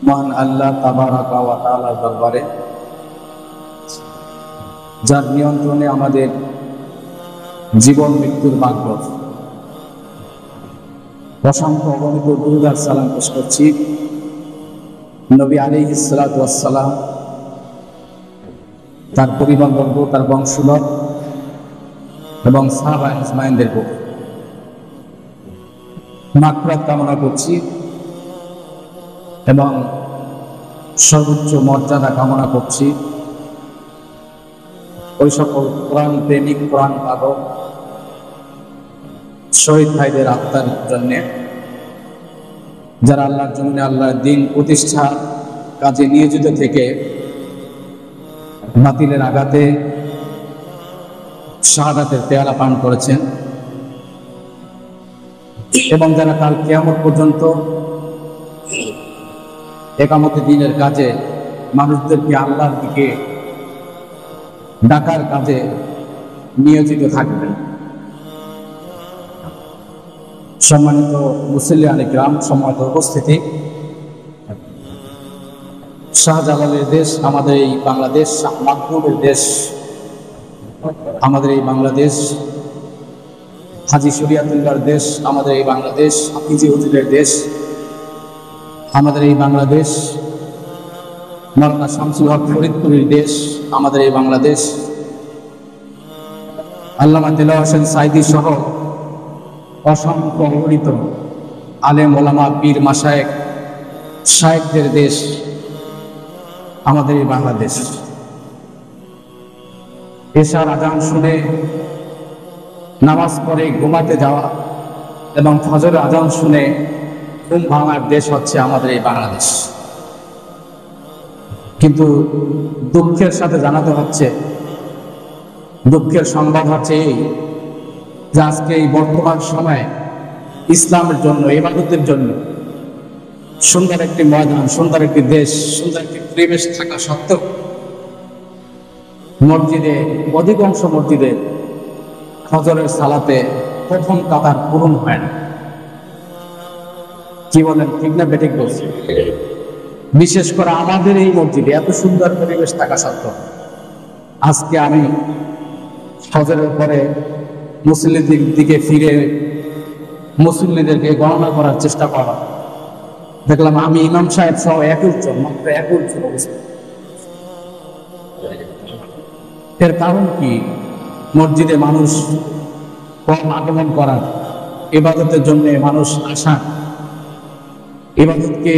মহান আল্লাহ তাবারাকা ওয়া তাআলার দরবারে, যার নিয়ন্ত্রণে আমাদের জীবন মৃত্যুর ভাগ্য, অসংখ্য অগণিত দুরূদ আর সালাম পেশ করছি নবী আলাইহিস সালাতু ওয়াস সালাম, তার পরিবারবর্গ, তার বংশধর এবং সাহাবা আজমাইনদের উপর মাগফিরাত কামনা করছি এবং সর্বোচ্চ মর্যাদা কামনা করছি ওই সকল কোরআন প্রেমিক, কোরআন পাগল শহীদ ভাইদের আত্মার জন্যে, যারা আল্লাহর জন্য, আল্লাহর দ্বীন প্রতিষ্ঠা কাজে নিয়োজিত থেকে বাতিলের আঘাতে শাহাদাতের পেয়ালা পান করেছেন এবং যারা কাল কিয়ামত পর্যন্ত একামতে দ্বীনের কাজে মানুষদেরকে আল্লাহর দিকে ডাকার কাজে নিয়োজিত থাকবেন। সম্মানিত মুসল্লিয়ান কিরাম, সম্মানিত উপস্থিতি, শাহজালালের দেশ আমাদের এই বাংলাদেশ, শাহ মাহবুবের দেশ আমাদের এই বাংলাদেশ, হাজী শরিয়াতুল্লাহর দেশ আমাদের এই বাংলাদেশ, হাফিজি হুজুরের দেশ আমাদের এই বাংলাদেশ, মাওলানা শামসুল হক ফরিদপুরের দেশ আমাদের এই বাংলাদেশ, আল্লামা দেলোয়ার হোসেন সাঈদী সহ অসংখ্য অগণিত আলেম ওলামা, পীর, মাশায়েখ, শায়েখদের দেশ আমাদের এই বাংলাদেশ। এশার আজান শুনে নামাজ পড়ে ঘুমাতে যাওয়া এবং ফজরের আজান শুনে ঘুম ভাঙার দেশ হচ্ছে আমাদের এই বাংলাদেশ। কিন্তু দুঃখের সাথে জানাতে হচ্ছে, দুঃখের সংবাদ হচ্ছে এই যে আজকে এই বর্তমান সময়ে ইসলামের জন্য, ইবাদতের জন্য সুন্দর একটি ময়দান, সুন্দর একটি দেশ, সুন্দর একটি পরিবেশ থাকা সত্ত্বেও মসজিদে, অধিকাংশ মসজিদে ফজরের সালাতে প্রথম কাতার পূরণ হয় না। কি বলেন, ঠিক না বেঠিক বলছি? বিশেষ করে আমাদের এই মসজিদে এত সুন্দর পরিবেশ থাকা সত্ত্বেও আজকে আমি ফজরের পরে মুসল্লিদের দিকে ফিরে মুসল্লিদেরকে গণনা করার চেষ্টা করা, দেখলাম আমি ইমাম সাহেব সহ 21 জন, মাত্র 21 জন অবস্থা। এর কারণ কি? মসজিদে মানুষ কম আগমন করার, ইবাদতের জন্য মানুষ আসা, ইবাদতকে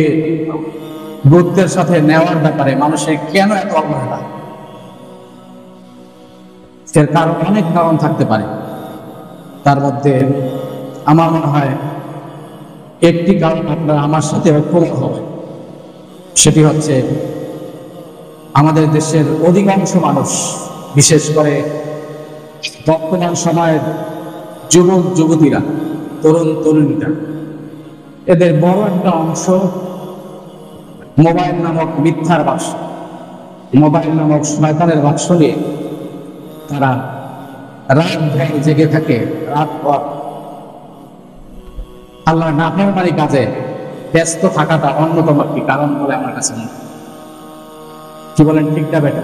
গুরুত্বের সাথে নেওয়ার ব্যাপারে মানুষের কেন এত অবহেলা? এর কারণ, অনেক কারণ থাকতে পারে। তার মধ্যে আমার মনে হয় একটি কারণ আপনারা আমার সাথে ঐক্যমত হবে, সেটি হচ্ছে আমাদের দেশের অধিকাংশ মানুষ, বিশেষ করে বর্তমান সময়ের যুবক যুবতীরা, তরুণ তরুণীরা, এদের বড় একটা অংশ মোবাইল নামক মিথ্যার বাক্স, মোবাইল নামক শয়তানের বাক্স নিয়ে তারা রাত ভর জেগে থাকে। রাত ভর আল্লাহ নাফরমানি কাজে ব্যস্ত থাকাটা অন্যতম একটি কারণ বলে আমার কাছে মনে হয়। কি বলেন, ঠিক না বেটা?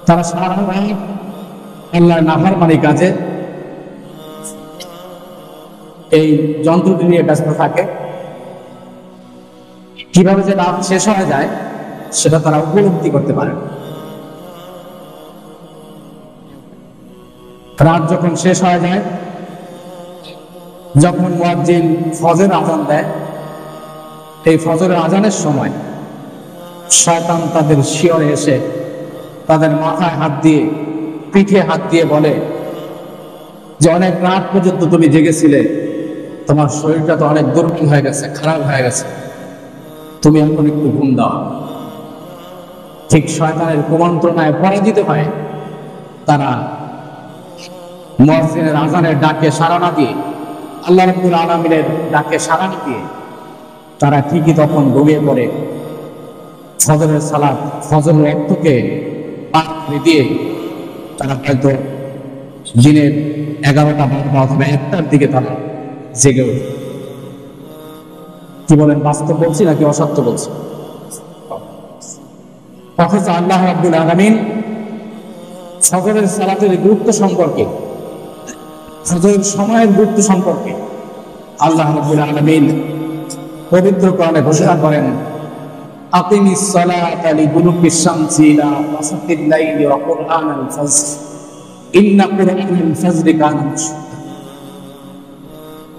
তারা সারা রাত আল্লাহর নাফরমানি কাজে এই যন্ত্রটি নিয়ে ব্যস্ত থাকে। কিভাবে যে রাত শেষ হয়ে যায় সেটা তারা উপলব্ধি করতে পারে। রাত যখন শেষ হয়ে যায়, যখন মুয়াজ্জিন ফজর আজান দেয়, এই ফজরের আজানের সময় শয়তান তাদের শিয়রে এসে তাদের মাথায় হাত দিয়ে, পিঠে হাত দিয়ে বলে যে অনেক রাত পর্যন্ত তুমি জেগেছিলে, তোমার শরীরটা তো অনেক দুর্বল হয়ে গেছে, খারাপ হয়ে গেছে, তুমি এখন একটু ঘুম দাও। ঠিক শয়তানের কুমন্ত্রণায় পরাজিত হয় তারা মুয়াজ্জিনের আজানের ডাকে সাড়া না দিয়ে, আল্লাহ রাব্বুল আলামিনের ডাকে সাড়া না দিয়ে তারা ঠিকই তখন ঘুমিয়ে পড়ে। ফজরের সালাত, ফজরের ওয়াক্তকে পার করে দিয়ে তারা হয়তো দিনের 11টা 12টা অথবা 1টার দিকে তারা জেগে ওঠে। কি বলেন, বাস্তব বলছি নাকি অসত্য বলছি? অথচ আল্লাহ রাব্বুল আলামিন ফজরের সালাতের গুরুত্ব সম্পর্কে, ফজরের সময়ের গুরুত্ব সম্পর্কে আল্লাহ রাব্বুল আলামিন পবিত্র কোরআনে ঘোষণা করেন, আকিমিস সালাতা লিদুলুকিশ শামসি ইলা ওয়াসাতিল লাইলি ওয়া কুরআনাল ফাজর ইন্না কুরআনাল ফাজরি কানা মাশহুদা।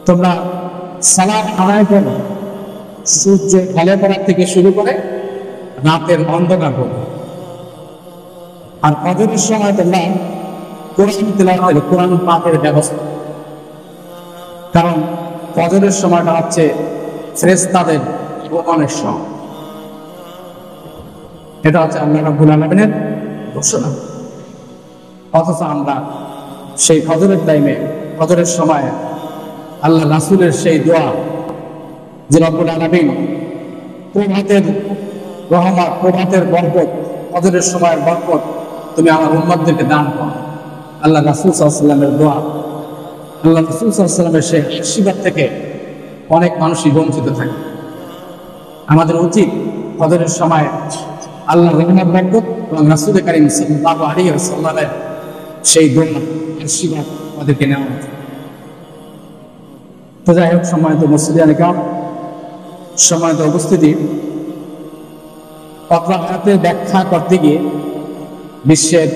তোমরা সালাত আদায় করো সূর্য ঢলে পড়া থেকে শুরু করে রাতের অন্ধকার পর্যন্ত। আর ফজরের সময় তোমরা কোরআন তিলাওয়াত, কোরআন পাঠের ব্যবস্থা। কারণ ফজরের সময়টা হচ্ছে ফেরেশতাদের আগমনের সময়। এটা হচ্ছে আল্লাহ রাব্বুল আলামিনের ঘোষণা। অথচ আমরা সেই ফজরের টাইমে, ফজরের সময় আল্লাহ রাসূলের সেই দোয়া যে রব্বুল আলামিন প্রভাতের রহমত, প্রভাতের বরকত, ফজরের সময়ের বরকত তুমি আমার উম্মতদেরকে দান করো, আল্লাহ রাসূল সাল্লাল্লাহু আলাইহি ওয়াসাল্লামের দোয়া, আল্লাহ রাসূল সাল্লাল্লাহু আলাইহি ওয়াসাল্লামের সেই আশীর্বাদ থেকে অনেক মানুষই বঞ্চিত থাকে। আমাদের উচিত ফজরের সময় আল্লাহর রহমত, বরকত এবং রাসূল কারীম সাল্লাল্লাহু আলাইহি ওয়াসাল্লামের সেই দোয়া, আশীর্বাদ আমাদেরকে নেওয়া উচিত। তো যাই হোক, সম্মানিত মুসলিয়ান কিরাম, সম্মানিত উপস্থিতি, আয়াতের ব্যাখ্যা করতে গিয়ে বিশ্বের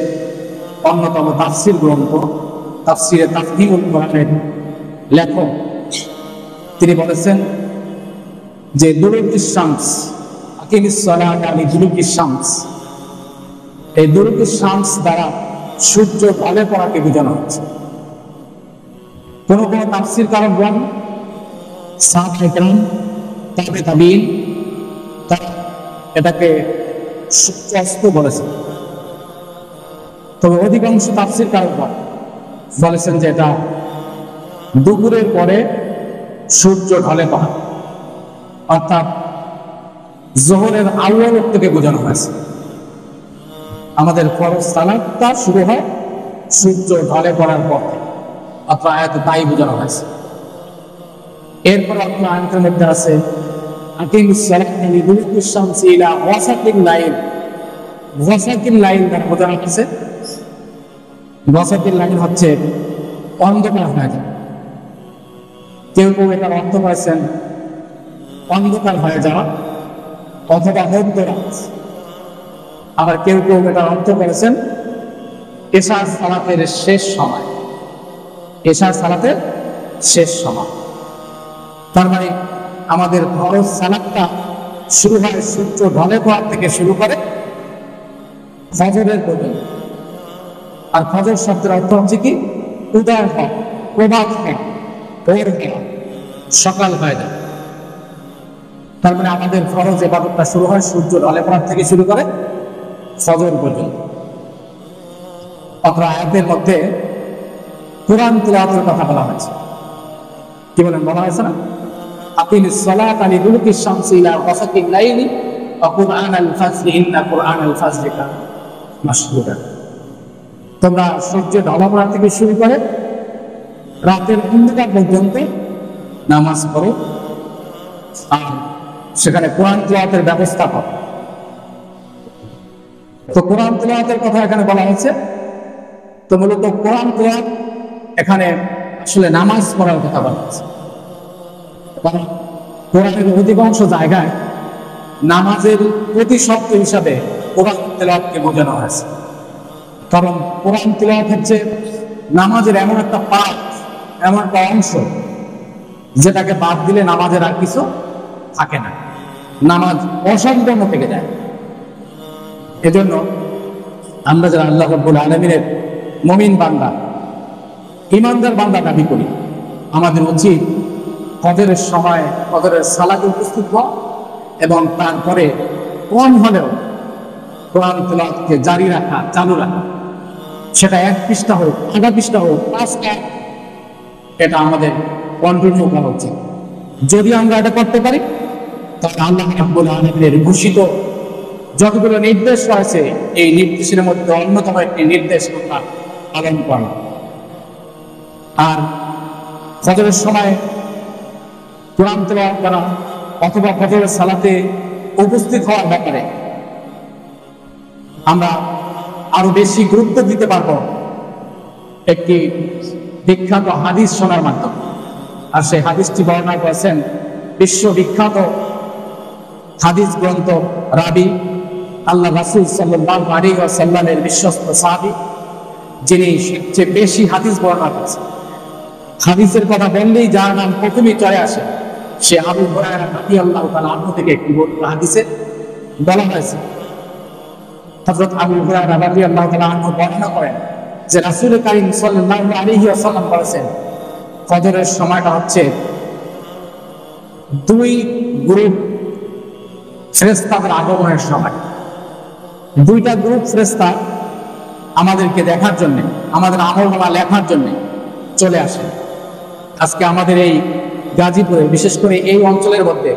অন্যতম তাফসীর গ্রন্থ তাফসীরে তাফহিমুল কোরআনের লেখক তিনি বলেছেন যে দুলুকিশ শামস, আকিমিস সালাতা লিদুলুকিশ শামস, এই দুলুকিশ শামস দ্বারা সূর্য ঢলে পড়াকে বোঝানো হচ্ছে। কোন কোন তাফসীরকারগণ, সাহাবায়ে কেরাম, তাবেঈন এটাকে সূর্যাস্ত বলেছেন। তবে অধিকাংশ তাফসীরকারগণ বলেছেন যে এটা দুপুরের পরে সূর্য ঢলে পড়া, অর্থাৎ যোহরের আউয়াল থেকে বোঝানো হয়েছে। আমাদের ফরজ সালাতটা শুরু হয় সূর্য ঢলে পড়ার পর, অথবা আয়াতে তাই বোঝানো হয়েছে। এরপর আপনার আয়াতের মধ্যে আছে আকিমিস সালাতা লিদুলুকিশ শামসি ইলা ওয়াসাতিল লাইল, ওয়াসাতিল লাইল দ্বারা বোঝানো হয়েছে, ওয়াসাতিল লাইল হচ্ছে অন্ধকার হয়ে যায়। কেউ কেউ এটার অর্থ করেছেন অন্ধকার হয়ে যাওয়া অথবা মধ্যরাত। আবার কেউ কেউ এটার অর্থ করেছেন এশার সালাতের শেষ সময়, এশার সালাতের শেষ সময়। তার মানে আমাদের ফরজ সালাতটা শুরু হয় সূর্য ঢলে পড়া থেকে শুরু করে ফজরের পর্যন্ত। আর ফজর শব্দের অর্থ হচ্ছে কি? উদয় হওয়া, প্রভাত হওয়া, ভোর হওয়া, সকাল হয়ে যায়। তার মানে আমাদের ফরজ ইবাদতটা শুরু হয় সূর্য ঢলে পড়া থেকে শুরু করে ফজর পর্যন্ত। অথবা আয়াতের মধ্যে কোরআন তিলাওয়াতের কথা বলা হয়েছে। কি বলেন, বলা হয়েছে না? আকিমিস সালাতা লিদুলুকিশ শামসি ইলা ওয়াসাতিল লাইলি ওয়া কুরআনাল ফাজরি ইন্না কুরআনাল ফাজরি কানা মাশহুদা। তোমরা সূর্য ঢলা পড়া থেকে শুরু করে রাতের অন্ধকার পর্যন্ত নামাজ পড়ো আর সেখানে কোরআন তিলাওয়াতের ব্যবস্থা করো। তো কোরআন তিলাওয়াতের কথা এখানে বলা হয়েছে। তো মূলত কোরআন তিলাওয়াত এখানে আসলে নামাজ পড়ার কথা বলা হয়েছে। কারণ কোরআনের অধিকাংশ জায়গায় নামাজের প্রতিশব্দ হিসাবে কোরআন তিলাওয়াতকে বোঝানো হয়েছে। কারণ কোরআন তিলাওয়াত হচ্ছে নামাজের এমন একটা পাঠ, এমন একটা অংশ যেটাকে বাদ দিলে নামাজের আর কিছু থাকে না, নামাজ অসম্পূর্ণ থেকে যায়। এজন্য আমরা যারা আল্লাহ রাব্বুল আলামিনের মুমিন বান্দা, ঈমানদার বান্দা দাবি করি, আমাদের উচিত ফজরের সময় ফজরের সালাতে উপস্থিত হওয়া এবং তারপরে কম হলেও কোরআন তিলাওয়াতকে জারি রাখা, চালু রাখা। সেটা 1 পৃষ্ঠা হোক, আধা পৃষ্ঠা হোক, 5টা, এটা আমাদের কন্টিনিউ করা উচিত। যদি আমরা এটা করতে পারি তাহলে আল্লাহ রাব্বুল আলামিনের ঘোষিত যতগুলো নির্দেশ রয়েছে এই নির্দেশের মধ্যে অন্যতম একটি নির্দেশ আমরা পালন করা। আর ফজরের সময় কোরআন তিলাওয়াত করা, অথবা ফজরের সালাতে উপস্থিত হওয়ার ব্যাপারে আমরা আরো বেশি গুরুত্ব দিতে পারবো একটি বিখ্যাত হাদিস শোনার মাধ্যমে। আর সেই হাদিসটি বর্ণনা করেছেন বিশ্ববিখ্যাত হাদিস গ্রন্থ রাবি আল্লাহ রাসূল সাল্লাল্লাহু আলাইহি ওয়াসাল্লামের বিশ্বস্ত সাহাবী, যিনি সবচেয়ে বেশি হাদিস বর্ণনা করেছেন। হাদিসের কথা বললেই যার নাম প্রথমেই চলে আসে সে আবু হুরায়রা রাদিয়াল্লাহু তাআলা আনহু থেকে একটি হাদিসে বলা হয়েছে। হযরত আবু হুরায়রা রাদিয়াল্লাহু তাআলা আনহু বর্ণনা করেন যে রাসূল কারীম সাল্লাল্লাহু আলাইহি ওয়াসাল্লাম বলেছেন, ফজরের সময়টা হচ্ছে দুই গ্রুপ ফেরেশতাদের আগমনের সময়। দুইটা গ্রুপ ফেরেশতা আমাদেরকে দেখার জন্য, আমাদের আমলনামা লেখার জন্য চলে আসে। আজকে আমাদের এই গাজীপুরে, বিশেষ করে এই অঞ্চলের মধ্যে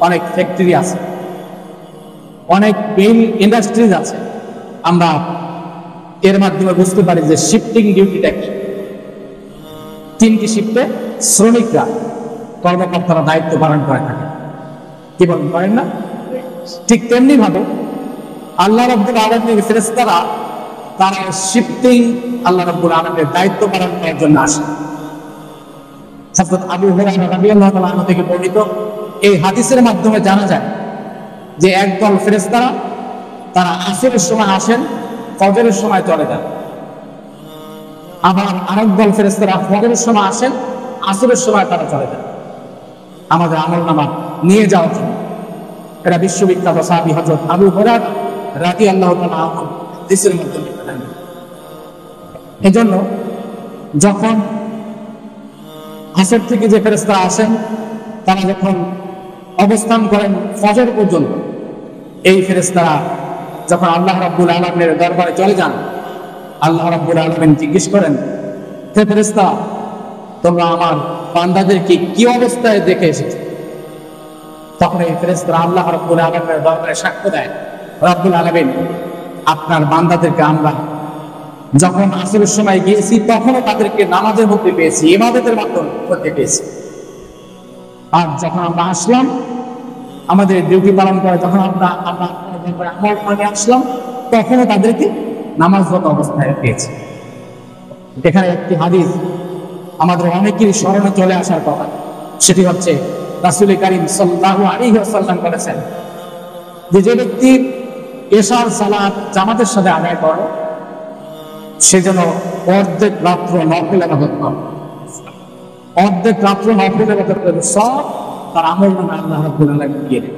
অনেক ফ্যাক্টরি আছে, অনেক মিল ইন্ডাস্ট্রিজ আছে। আমরা এর মাধ্যমে বুঝতে পারি যে শিফটিং ডিউটিটা কি। তিনটি শিফটে শ্রমিকরা, কর্মকর্তারা দায়িত্ব পালন করে থাকে। কি বলেন, করেন না? ঠিক তেমনি ভাবে আল্লাহ রাব্বুল আলামিনের ফেরেশতারা তারা শিফটিং আল্লাহ রাব্বুল আলামিনের দায়িত্ব পালন করার জন্য আসে। হযরত আবু হুরায়রা রাদিয়াল্লাহু তাআলা আনহু থেকে বর্ণিত এই হাদিসের মাধ্যমে জানা যায় যে একদল ফেরেশতারা তারা আসরের সময় আসেন, ফজরের সময় চলে যান। আবার আরেক দল ফেরেশতারা ফজরের সময় আসেন, আসরের সময় তারা চলে যান আমাদের আমলনামা নিয়ে যাওয়ার জন্য। এটা বিশ্ববিখ্যাত সাহাবী হযরত আবু হুরায়রা রাদিয়াল্লাহু তাআলা আনহু হাদিসের মাধ্যমে বলেন। এজন্য যখন আসর থেকে যে ফেরেশতারা আসেন তারা যখন অবস্থান করেন ফজর পর্যন্ত, এই ফেরেশতারা যখন আল্লাহ রাব্বুল আলামিনের দরবারে চলে যান, আল্লাহ রাব্বুল আলামিন জিজ্ঞেস করেন, হে ফেরেশতা, তোমরা আমার বান্দাদেরকে কি অবস্থায় দেখে এসেছো? তখন এই ফেরেশতারা আল্লাহ রাব্বুল আলামিনের দরবারে সাক্ষ্য দেয়, রাব্বুল আলামিন, আপনার বান্দাদেরকে আমরা যখন আসরের সময় গিয়েছি তখনও তাদেরকে নামাজের মধ্যে পেয়েছি, ইবাদতের মধ্যে পেয়েছি। আর যখন আমরা আসলাম আমাদের ডিউটি পালন করে, যখন আমরা আমল করে আসলাম তখনও তাদেরকে নামাজরত অবস্থায় পেয়েছি। এখানে একটি হাদিস আমাদের অনেকেরই স্মরণে চলে আসার কথা, সেটি হচ্ছে রাসূল কারীম সাল্লাল্লাহু আলাইহি ওয়াসাল্লাম বলেছেন যে ব্যক্তি এশার সালাত জামাতের সাথে আদায় করে সে যেন অর্ধেক রাত্র নফল ইবাদত করে, অর্ধেক রাত্র নফল ইবাদত করে সব তার আমলনামায় আল্লাহ রাব্বুল আলামিন দিয়ে দেন।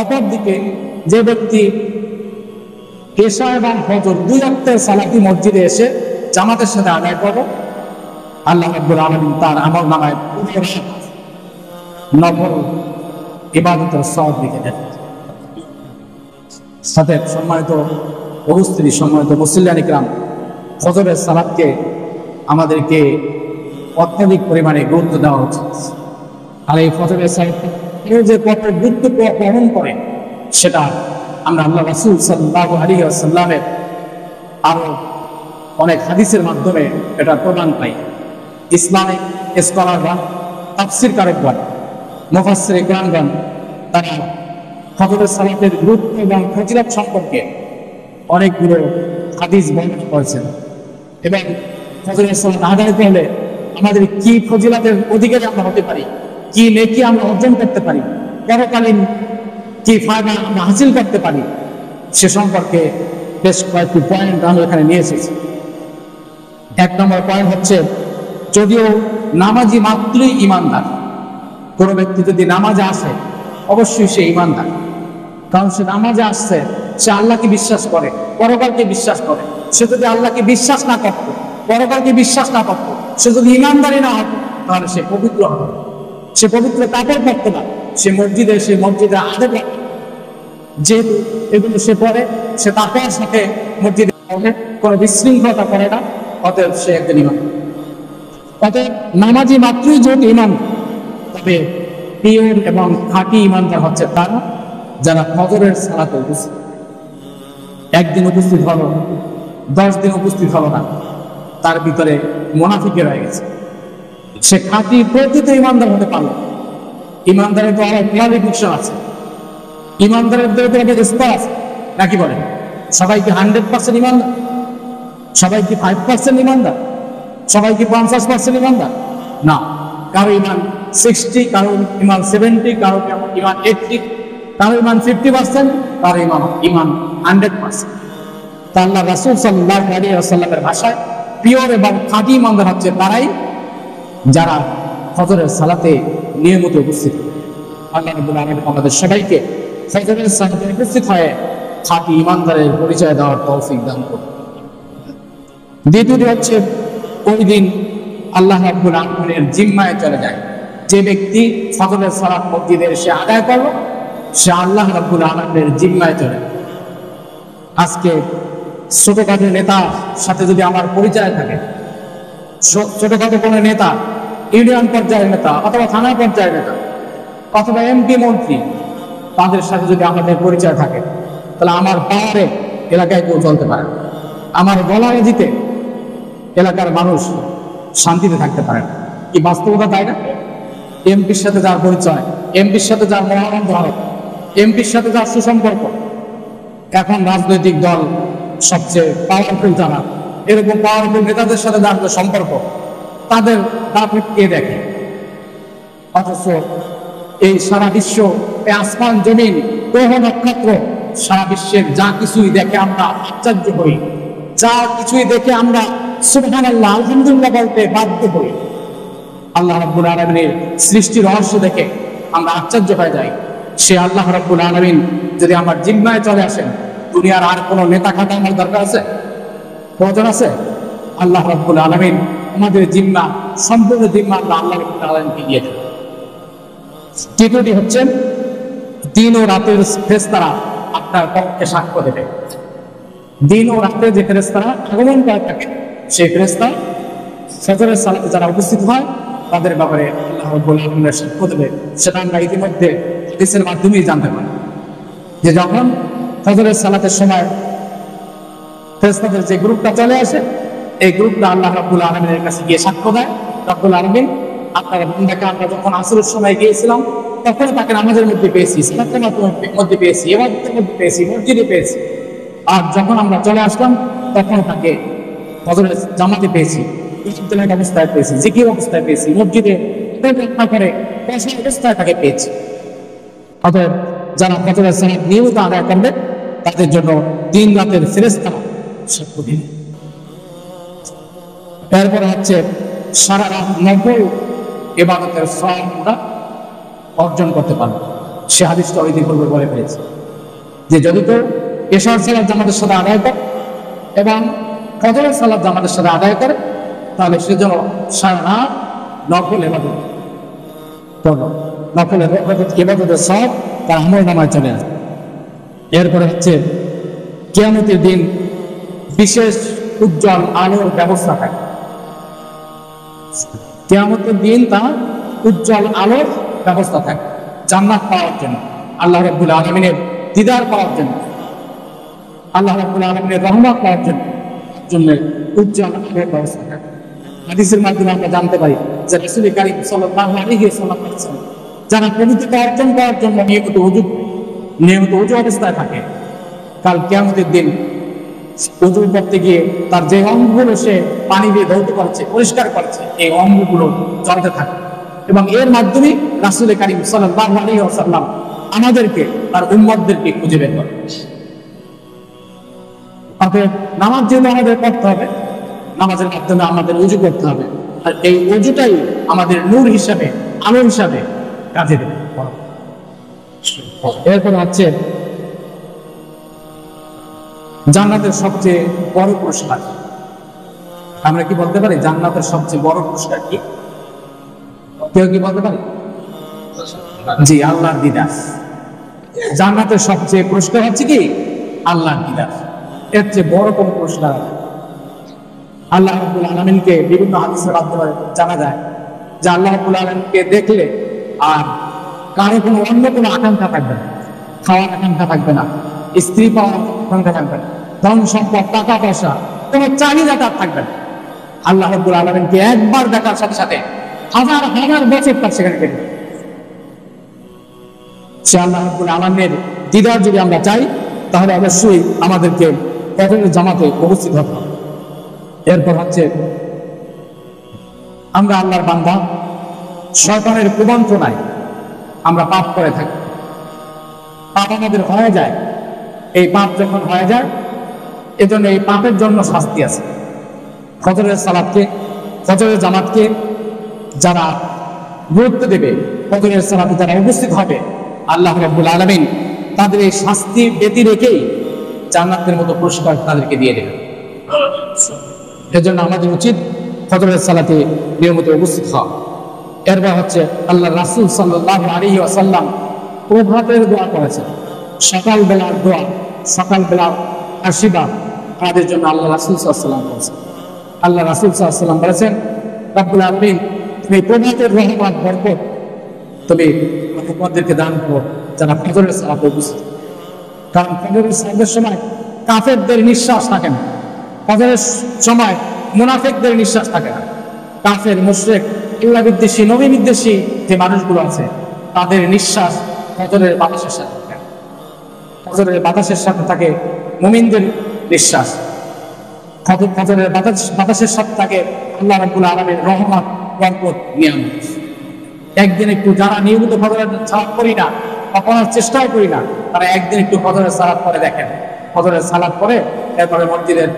অপরদিকে যে ব্যক্তি এশা এবং ফজর দুই ওয়াক্তের সালাতি মসজিদে এসে জামাতের সাথে আদায় করে, আল্লাহ রাব্বুল আলামিন তার আমলনামায় নফল ইবাদতের সওয়াব লিখে দেন। সাথে সম্মানিত উপস্থিতি, সম্মানিত মুসল্লিয়ান ইকরাম, ফজরের সালাতকে আমাদেরকে অত্যাধিক পরিমাণে গুরুত্ব দেওয়া উচিত। আর এই ফজরের সালাতকে যে কত গুরুত্ব বহন করে সেটা আমরা আল্লাহ রাসূল সাল্লাল্লাহু আলাইহি ওয়াসাল্লামের আরো অনেক হাদিসের মাধ্যমে এটা প্রমাণ পাই। ইসলামিক স্কলারগণ, তাফসীরকারগণ, মুফাসসির ইকরামগণ তারা ফজরের সালাতের গুরুত্ব এবং ফজিলত সম্পর্কে অনেকগুলো হাদিস বর্ণনা করেছেন এবং ফজরের সালাত আদায় করলে আমাদের কি ফজিলতের অধিকারী আমরা হতে পারি, কি নেকি আমরা অর্জন করতে পারি, পরকালীন কি ফায়দা আমরা হাসিল করতে পারি, সে সম্পর্কে বেশ কয়েকটি পয়েন্ট আমরা এখানে নিয়ে এসেছি। এক নম্বর পয়েন্ট হচ্ছে, যদিও নামাজি মাত্রই ইমানদার, কোনো ব্যক্তি যদি নামাজে আসে অবশ্যই সে ইমানদার, কারণ সে নামাজে আসছে, সে আল্লাহকে বিশ্বাস করে, পরকালকে বিশ্বাস করে। সে যদি আল্লাহকে বিশ্বাস না করতো, পরকালকে বিশ্বাস না করতো, সে যদি ইমানদারি না হতো, তাহলে সে পবিত্র হতো। সে পবিত্র কাপড় পরতো না, সে মসজিদে আদব রাখতো। যেহেতু এগুলো সে পড়ে, সে তাকওয়ার সাথে মসজিদে কোনো বিশৃঙ্খলতা করে না, অতএব সে একজন ইমাম। অতএব নামাজি মাত্রই যেহেতু ইমাম, তবে পিওর এবং খাঁটি ইমানদার হচ্ছে তারা যারা ফজরের সালাতে উপস্থিত। একদিন উপস্থিত হলো, 10 দিন উপস্থিত হলো না, তার ভিতরে মুনাফিকি রয়ে গেছে, সে খাঁটি প্রকৃত ইমানদার হতে পারল। ইমানদারের তো অনেক কোয়ালিফিকেশন আছে, ইমানদারের তো অনেক স্তর আছে, নাকি বলেন? সবাই কি 100% ইমানদার? সবাই কি 5% ইমানদার? সবাই কি 50% ইমানদার? না, কারো ইমান 60, কারো ইমান 70, কারো ইমান 80, কারো ইমান 50%, কারো ইমান 100%। তা আল্লাহ রাসূল সাল্লাল্লাহু আলাইহি ওয়াসাল্লামের ভাষায় পিওর এবং খাঁটি ইমানদার হচ্ছে তারাই যারা ফজরের সালাতে নিয়মিত উপস্থিত। আল্লাহ রাব্বুল আলামিন আমাদের সবাইকে ফজরের সালাতে উপস্থিত হয়ে খাঁটি ইমানদারের পরিচয় দেওয়ার তৌফিক দান করুন। দ্বিতীয়টি হচ্ছে ওই দিন আল্লাহ রাব্বুল আলামিনের জিম্মায় চলে যায়। যে ব্যক্তি ফজরের সালাত মসজিদে এসে আদায় করলো, সে আল্লাহ রাব্বুল আলামিনের জিম্মায় চলে। আজকে ছোটখাটো নেতার সাথে যদি আমার পরিচয় থাকে, ছোটখাটো কোনো নেতা, ইউনিয়ন পর্যায়ের নেতা অথবা থানা পর্যায়ের নেতা অথবা এমপি মন্ত্রী, তাদের সাথে যদি আমাদের পরিচয় থাকে, তাহলে আমার পাওয়ারে এলাকায় কেউ চলতে পারে, আমার গলায় দিতে এলাকার মানুষ শান্তিতে থাকতে পারে। কি বাস্তবতা, তাই না? এমপির সাথে যার পরিচয়, এমপির সাথে যার মহানন্দ হয়, এমপির সাথে যার সুসম্পর্ক, এখন রাজনৈতিক দল সবচেয়ে পাওয়ারফুল যারা, এরকম পাওয়ারফুল নেতাদের সাথে যার সম্পর্ক, তাদের দাপট কে দেখে? অথচ এই সারা বিশ্ব, এই আসমান জমিন, গ্রহ নক্ষত্র, সারা বিশ্বের যা কিছুই দেখে আমরা আশ্চর্য হই, যা কিছুই দেখে আমরা সুবহানাল্লাহ আলহামদুলিল্লাহ বলতে বাধ্য হই। আল্লাহ রাব্বুল আলামিনের সৃষ্টি রহস্য দেখে আমরা আশ্চর্য হয়ে যাই। সে আল্লাহ রাব্বুল আলামিন যদি আমার জিম্মায় চলে আসেন, দুনিয়ার আর কোনো নেতা খাটা আমার দরকার আছে? প্রয়োজন আছে? আল্লাহ রাব্বুল আলামিন আমাদের জিম্মা, সম্পূর্ণ জিম্মা আল্লাহ রাব্বুল আলামিনকে দিয়ে দেন। তৃতীয়টি হচ্ছে দিন ও রাতের ফেরেশতারা আপনার পক্ষে সাক্ষ্য দেবে। দিন ও রাতে যে ফেরেশতারা আগমন করে থাকে, সেই ফেরেশতা ফজরের সালাতে যারা উপস্থিত হয় তাদের ব্যাপারে আল্লাহ রাব্বুল আলামিন সাক্ষ্য দেবে। সেটা আমরা ইতিমধ্যে হাদিসের মাধ্যমেই জানতে পারি যে যখন ফজরের সালাতের সময় ফেরেশতাদের যে গ্রুপটা চলে আসে, এই গ্রুপটা আল্লাহ রাব্বুল আলামিনের কাছে গিয়ে সাক্ষ্য দেয়, রাব্বুল আলামিন আপনার বান্দাকে আমরা যখন আসরের সময় গিয়েছিলাম তখন তাকে নামাজের মধ্যে পেয়েছি, সালাতের মধ্যে পেয়েছি, ইবাদতের মধ্যে পেয়েছি, মসজিদে পেয়েছি। আর যখন আমরা চলে আসলাম তখন তাকে ফজরের জামাতে পেয়েছি, ইসলামিক অবস্থায় পেয়েছি, জিকির অবস্থায় পেয়েছি, মসজিদে প্রার্থনা করে পেশা অবস্থায় তাকে পেয়েছি। অতএব যারা ফজরের সালাত নিয়মিত আদায় করবে তাদের জন্য দিন রাতের ফেরেশতারা সাক্ষ্য দিবে। এরপরে হচ্ছে সারা রাত নফল ইবাদতের সওয়াব আমরা অর্জন করতে পারবো। সে হাদিসটা ওই দিন পূর্বে বলে ফেলেছে যে যদি কেউ এশার সালাত জামাতের সাথে আদায় করে এবং ফজরের সালাত জামাতের সাথে আদায় করে, তাহলে সেজন্য সারা রাত নফল ইবাদত করলো, নফল ইবাদতের সওয়াব তার আমলনামায় চলে আসে। এরপরে হচ্ছে কিয়ামতের দিন বিশেষ উজ্জ্বল আলোর ব্যবস্থা থাকে। কিয়ামতের দিন তার উজ্জ্বল আলোর ব্যবস্থা থাকে জান্নাত পাওয়ার জন্য, আল্লাহ রাব্বুল আলামিনের দিদার পাওয়ার জন্য, আল্লাহ রাব্বুল আলামিনের রহমত পাওয়ার জন্য উজ্জ্বল আলোর ব্যবস্থা থাকে। হাদিসের মাধ্যমে আমরা জানতে পারি যে রাসূল কারীম সাল্লাল্লাহু আলাইহি ওয়াসাল্লাম যারা পবিত্রতা অর্জন করার জন্য নিয়মিত ওযু অবস্থায় থাকে, কাল কিয়ামতের দিন ওযু করতে গিয়ে তার যে অঙ্গগুলো সে পানি দিয়ে ধৌত করেছে, পরিষ্কার করেছে, এই অঙ্গগুলো জ্বলতে থাকে এবং এর মাধ্যমে রাসূল কারীম সাল্লাল্লাহু আলাইহি ওয়াসাল্লাম আমাদেরকে, তার উম্মতদেরকে খুঁজে বের করেন। অতএব নামাজ যেহেতু আমাদের পড়তে হবে, নামাজের মাধ্যমে আমাদের ওযু করতে হবে, আর এই ওযুটাই আমাদের নূর হিসাবে, আলো হিসাবে কাজে দেবে। এরপর হচ্ছে জান্নাতের সবচেয়ে বড় পুরস্কার। আমরা কি বলতে পারি জান্নাতের সবচেয়ে বড় পুরস্কার কি? কেউ কি বলতে পারি? জি, আল্লাহর দিদার। জান্নাতের সবচেয়ে পুরস্কার হচ্ছে কি? আল্লাহর দিদার। এর চেয়ে বড় কোন পুরস্কার? আল্লাহ রাব্বুল আলামিনকে বিভিন্ন হাদিসের মাধ্যমে জানা যায় যে আল্লাহ রাব্বুল আলামিনকে দেখলে আর কারো কোনো অন্য কোনো আকাঙ্ক্ষা থাকবে না, খাওয়ার আকাঙ্ক্ষা থাকবে না, স্ত্রী পাওয়ার আকাঙ্ক্ষা থাকবে না, ধন সম্পদ, টাকা পয়সা, কোনো চাহিদা তার থাকবে না। আল্লাহ রাব্বুল আলামিনকে একবার দেখার সাথে সাথে হাজার হাজার বছর তার সেখানে কেটে সে আল্লাহ রাব্বুল আলামিনের দিদার যদি আমরা চাই, তাহলে অবশ্যই আমাদেরকে ফজরের জামাতে উপস্থিত হতে হবে। এরপর হচ্ছে আমরা আল্লাহর বান্দা, শয়তানের কুমন্ত্রণায় আমরা পাপ করে থাকি, পাপ আমাদের হয়ে যায়। এই পাপ যখন হয়ে যায়, এজন্য এই পাপের জন্য শাস্তি আছে। ফজরের সালাতকে, ফজরের জামাতকে যারা গুরুত্ব দেবে, ফজরের সালাতে যারা উপস্থিত হবে, আল্লাহ রাব্বুল আলামিন তাদের এই শাস্তি ব্যতি রেখেই জান্নাতের মতো পুরস্কার তাদেরকে দিয়ে দেবে। এজন্য আমাদের উচিত ফজরের সালাতে নিয়মিত উপস্থিত হওয়া। এরপর হচ্ছে আল্লাহ রাসূল সাল্লাল্লাহু আলাইহি ওয়াসাল্লাম প্রভাতের দোয়া করেছেন, সকাল বেলার দোয়া, সকাল বেলার আশীর্বাদ আমাদের জন্য আল্লাহ রাসূল সাল্লাল্লাহু আলাইহি ওয়াসাল্লাম করেছেন। আল্লাহ রাসূল সাল্লাল্লাহু আলাইহি ওয়াসাল্লাম বলেছেন, রব্বুল আলামিন তুমি প্রভাতের রহমত বরকত তুমি উম্মতদেরকে দান করো যারা ফজরের সালাতে উপস্থিত। কারণ ফজরের সালাতের সময় কাফেরদের নিঃশ্বাস থাকে না, ফজরের সময় মুনাফিকদের নিঃশ্বাস থাকে না। কাফের, মুশরিক, আল্লাহ বিদ্বেষী, নবী বিদ্বেষী যে মানুষগুলো আছে, তাদের নিঃশ্বাস ফজরের বাতাসের সাথে থাকে। ফজরের বাতাসের সাথে থাকে মুমিনদের নিঃশ্বাস। ফজরের বাতাসের সাথে থাকে আল্লাহ রাব্বুল আলামিনের রহমত, বরকত, নিয়ামত। একদিন একটু যারা নিয়মিত ফজরের সালাত করি না বা করার চেষ্টাও করি না, তারা একদিন একটু ফজরের সালাত করে দেখেন। ফজরের সালাত করে এরপরে মসজিদের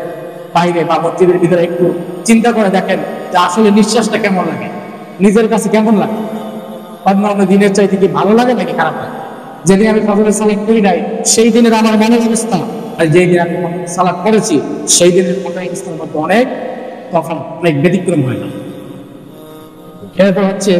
বাইরে বা মসজিদের ভিতরে একটু চিন্তা করে দেখেন যে আসলে নিঃশ্বাসটা কেমন লাগে, নিজের কাছে কেমন লাগে, অন্যান্য দিনের চাইতে কি ভালো লাগে নাকি খারাপ লাগে। যেদিন আমি ফজরের সালাত করি নাই, সেই দিনের আমার মনের অবস্থা আর যেই দিন আমি সালাত করেছি, সেই দিনের মনের অবস্থার মধ্যে অনেক তফাৎ, অনেক ব্যতিক্রম হয় না। এরপর হচ্ছে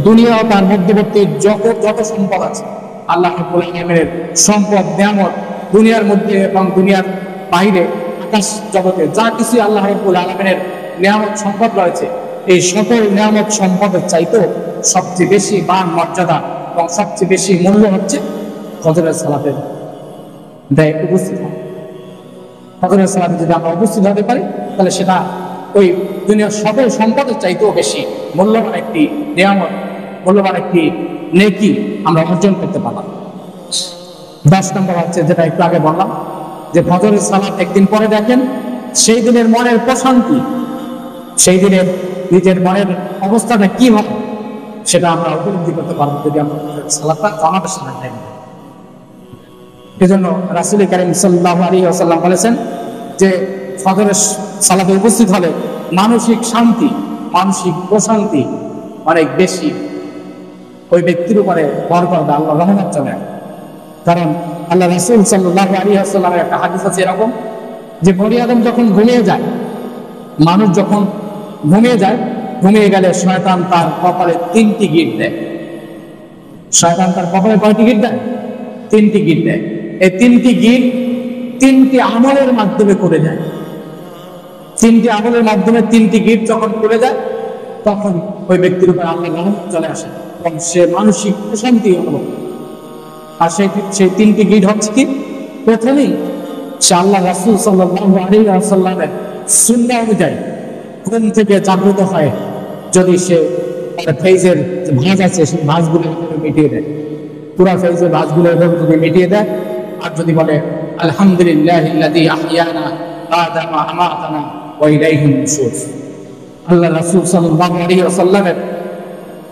দুনিয়া ও তার মধ্যবর্তী যত সম্পদ আছে, আল্লাহ রাব্বুল আলামিনের সম্পদ, নিয়ামত, দুনিয়ার মধ্যে এবং দুনিয়ার বাইরে, আকাশ জগতে যা কিছু আল্লাহ রাব্বুল আলামিনের নিয়ামত সম্পদ রয়েছে, এই সকল নিয়ামত সম্পদের চাইতেও সবচেয়ে বেশি মান, মর্যাদা এবং সবচেয়ে বেশি মূল্য হচ্ছে ফজরের সালাতের দেয় উপস্থিত হওয়া। ফজরের সালাতে যদি আমরা উপস্থিত হতে পারি, তাহলে সেটা ওই দুনিয়ার সকল সম্পদের চাইতেও বেশি মূল্যবান একটি নিয়ামত, মূল্যবান একটি নেকি আমরা অর্জন করতে পারলাম। 10 নম্বর হচ্ছে যেটা একটু আগে বললাম, যে ফজরের সালাত একদিন পরে দেখেন, সেই দিনের মনের প্রশান্তি, সেই দিনের নিজের মনের অবস্থাটা কি হবে সেটা আমরা উপলব্ধি করতে পারবো যদি আমরা সালাতটা জামাতের সাথে দেই। এজন্য রাসূল কারীম সাল্লাল্লাহু আলাইহি ওয়াসাল্লাম বলেছেন যে ফজরের সালাতে উপস্থিত হলে মানসিক শান্তি, মানসিক প্রশান্তি অনেক বেশি ওই ব্যক্তির উপরে ভর করবে, আল্লাহ রহমত চলে আসবে। কারণ আল্লাহ রাসূল সাল্লাল্লাহু আলাইহি ওয়াসাল্লামের একটা হাদিস আছে এরকম, যে বনি আদম যখন ঘুমিয়ে যায়, মানুষ যখন ঘুমিয়ে যায়, ঘুমিয়ে গেলে শয়তান তার কপালে 3টি গিট দেয়। শয়তান তার কপালে কয়টি গিট দেয়? 3টি গিট দেয়। এই 3টি গিট 3টি আমলের মাধ্যমে করে যায়। 3টি আমলের মাধ্যমে 3টি গিট যখন করে যায়, তখন ওই ব্যক্তির উপর আল্লাহর রহমত চলে আসে এবং সে মানসিক প্রশান্তি অনুভব করে। আর সেই 3টি গিট হচ্ছে কি? প্রথমেই সে আল্লাহ রাসূল সাল্লাল্লাহু আলাইহি ওয়াসাল্লামের সুন্নাহ অনুযায়ী ঘুম থেকে জাগ্রত হয়, যদি সে ফেজের যে ভাঁজ আছে সেই ভাঁজগুলো মিটিয়ে দেয়, পুরা ফেজের ভাঁজগুলো যদি মিটিয়ে দেয়, আর যদি বলে আলহামদুলিল্লাহিল্লাযী আহইয়ানা বা'দা মা আমাতানা ওয়া ইলাইহিন নুশুর। আল্লাহ রাসূল সাল্লাল্লাহু আলাইহি ওয়াসাল্লামের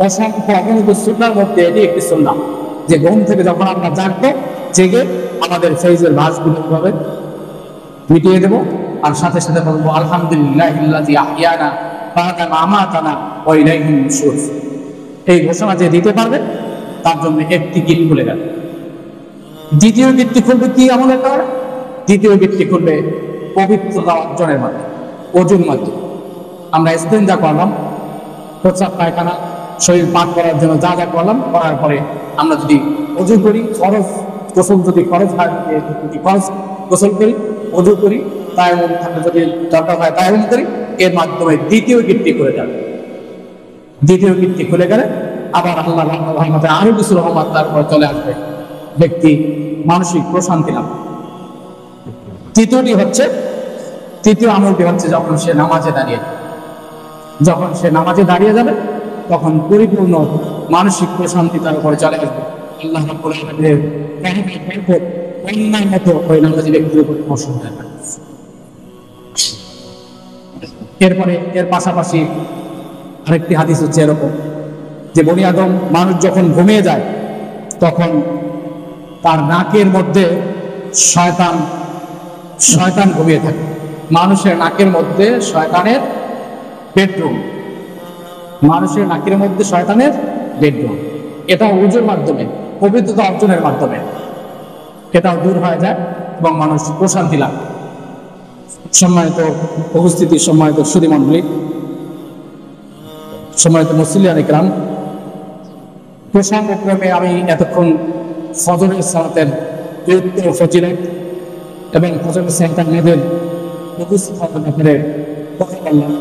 অসংখ্য অগণিত সুন্নাহর মধ্যে এটি একটি সুন্নাহ, যে ঘুম থেকে যখন আমরা জাগবো, জেগে আমাদের ফেজের ভাঁজগুলো ভাবে মিটিয়ে দেব, আর সাথে সাথে বলবো আলহামদুলিল্লাহিল্লাযী আহইয়ানা বা'দা মা আমাতানা ওয়া ইলাইহিন নুশুর। এই ঘোষণা যে দিতে পারবে তার জন্য একটি গিট খুলে গেল। দ্বিতীয় গিটটি খুলবে কি আমলের কারণে? দ্বিতীয় গিটটি খুলবে পবিত্রতা অর্জনের মাধ্যমে, ওযুর মাধ্যমে। আমরা ইস্তেঞ্জা করলাম, প্রস্রাব পায়খানা শরীর পাক করার জন্য যা যা করলাম, করার পরে আমরা যদি ওযু করি, ফরজ গোসল যদি ফরজ হয়, যদি ফরজ গোসল করি, ওযু করি, তায়াম্মুম থাকলে যদি দরকার হয় তায়াম্মুম করি, এর মাধ্যমে দ্বিতীয় গিটটি খুলে যাবে। দ্বিতীয় গিটটি খুলে গেলে আবার আল্লাহর রহমতে আরো কিছু রহমত তার উপর চলে আসবে, ব্যক্তি মানসিক প্রশান্তি লাভ। তৃতীয় আমলটি হচ্ছে যখন সে নামাজে দাঁড়িয়ে যাবে। যখন সে নামাজে দাঁড়িয়ে যাবে, তখন পরিপূর্ণ মানসিক প্রশান্তি তার উপরে চলে আসবে। আল্লাহ রাব্বুল আলামিনের রহমত বরকত অন্যায় মতো ওই নামাজি ব্যক্তির উপর বর্ষণ হয় না। এরপরে এর পাশাপাশি আরেকটি হাদিস হচ্ছে এরকম যে বনি আদম মানুষ যখন ঘুমিয়ে যায় তখন তার নাকের মধ্যে শয়তান ঘুমিয়ে থাকে। মানুষের নাকের মধ্যে শয়তানের বেডরুম, মানুষের নাকের মধ্যে শয়তানের বেডরুম। এটা উজুর মাধ্যমে, পবিত্রতা অর্জনের মাধ্যমে এটাও দূর হয়ে যায় এবং মানুষ প্রশান্তি লাভ। সম্মানিত উপস্থিতি, সম্মানিত সুধীমণ্ডলী, সম্মানিত মুসলিয়ান ইকরাম, প্রসঙ্গক্রমে আমি এতক্ষণ ফজরের সালাতের গুরুত্ব, ফজিলত এবং ফজরের সালাতের মেয়েদের উপস্থিত হওয়ার ব্যাপারে কথা বললাম।